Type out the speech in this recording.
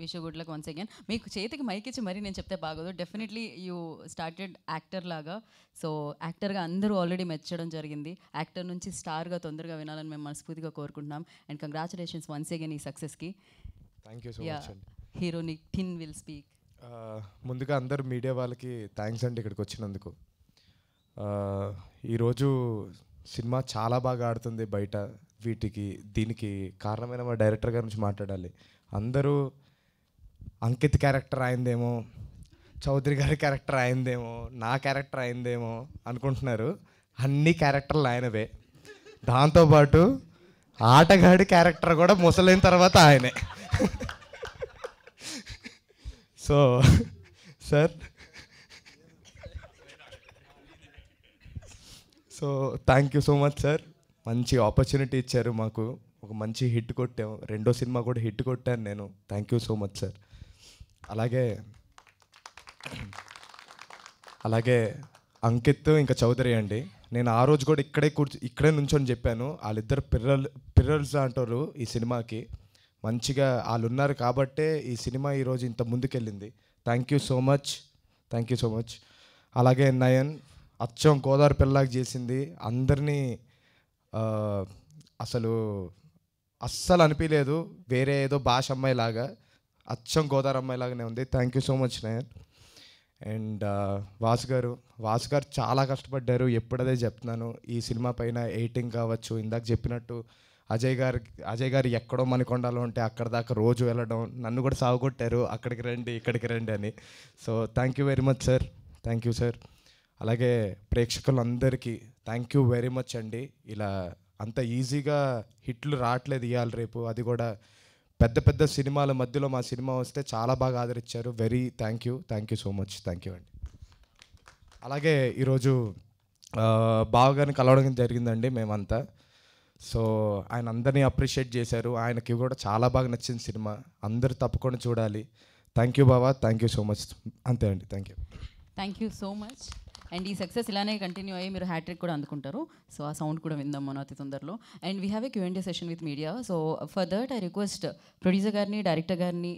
Wish good luck once again. మీకు చేతికి mic ఇచ్చి మరీ నేను చెప్తే బాగోదు. డెఫినెట్లీ యూ స్టార్టెడ్ యాక్టర్ లాగా. సో యాక్టర్గా అందరూ ఆల్రెడీ మెచ్చడం జరిగింది. యాక్టర్ నుంచి స్టార్గా తొందరగా వినాలని మేము మనస్ఫూర్తిగా కోరుకుంటున్నాం. అండ్ కంగ్రాచులేషన్స్ వన్స్ అగైన్ ఈ సక్సెస్కి. థ్యాంక్ యూ సో మచ్ అండి. Hero Nithiin will speak. ముందుగా అందరు మీడియా వాళ్ళకి థ్యాంక్స్ అండి ఇక్కడికి వచ్చినందుకు. ఈరోజు సినిమా చాలా బాగా ఆడుతుంది బయట. దీనికి కారణమైన మా డైరెక్టర్ గారి నుంచి మాట్లాడాలి. అందరూ అంకిత్ క్యారెక్టర్ అయిందేమో, చౌదరి గారి క్యారెక్టర్ అయిందేమో, నా క్యారెక్టర్ అయిందేమో అనుకుంటున్నారు. అన్ని క్యారెక్టర్లు ఆయనవే. దాంతోపాటు ఆటగాడి క్యారెక్టర్ కూడా ముసలైన తర్వాత ఆయనే. So sir, so thank you so much sir. మంచి ఆపర్చునిటీ ఇచ్చారు మాకు. ఒక మంచి హిట్ కొట్టాము. రెండో సినిమా కూడా హిట్ కొట్టాను నేను. Thank you so much sir. అలాగే అంకిత్ ఇంకా చౌదరి అండి. నేను ఆ రోజు కూడా ఇక్కడే నుంచొని చెప్పాను, వాళ్ళిద్దరు పిల్లర్స్ అంటారు ఈ సినిమాకి. మంచిగా వాళ్ళు ఉన్నారు కాబట్టే ఈ సినిమా ఈరోజు ఇంత ముందుకెళ్ళింది. Thank you so much, thank you so much. అలాగే నయన్ అచ్చం గోదావరి పిల్లలాగా చేసింది. అందరినీ అస్సలు అనిపించలేదు వేరే ఏదో భాష అమ్మాయిలాగా. అచ్చం గోదావరి అమ్మాయిలాగానే ఉంది. Thank you so much Nayan. And Vasu గారు చాలా కష్టపడ్డారు. ఎప్పుడదే చెప్తున్నాను, ఈ సినిమా పైన ఎడిటింగ్ కావచ్చు, ఇందాక చెప్పినట్టు అజయ్ గారు ఎక్కడో మణికొండలో ఉంటే అక్కడ దాకా రోజు వెళ్ళడం, నన్ను కూడా సాగుకొట్టారు అక్కడికి రండి ఇక్కడికి రండి అని. So thank you very much sir, thank you sir. అలాగే ప్రేక్షకులందరికీ థ్యాంక్ యూ వెరీ మచ్ అండి. ఇలా అంత ఈజీగా హిట్లు రావట్లేదు ఇవాళ రేపు. అది కూడా పెద్ద పెద్ద సినిమాల మధ్యలో మా సినిమా వస్తే చాలా బాగా ఆదరించారు. Very thank you so much, thank you అండి. అలాగే ఈరోజు బావగారిని కలవడం జరిగిందండి మేమంతా. సో ఆయన అందరినీ అప్రిషియేట్ చేశారు. ఆయనకి కూడా చాలా బాగా నచ్చింది సినిమా. అందరూ తప్పకుండా చూడాలి. థ్యాంక్ యూ బావా, థ్యాంక్ యూ సో మచ్. అంతే అండి, thank you so much. And ఈ సక్సెస్ ఇలానే కంటిన్యూ అయ్యి మీరు హ్యాట్రిక్ కూడా అందుకుంటారు. సో ఆ సౌండ్ కూడా విందాం మనం అతి తొందరలో. And we have a Q&A session with media. So for that I request producer గారిని, డైరెక్టర్ గారిని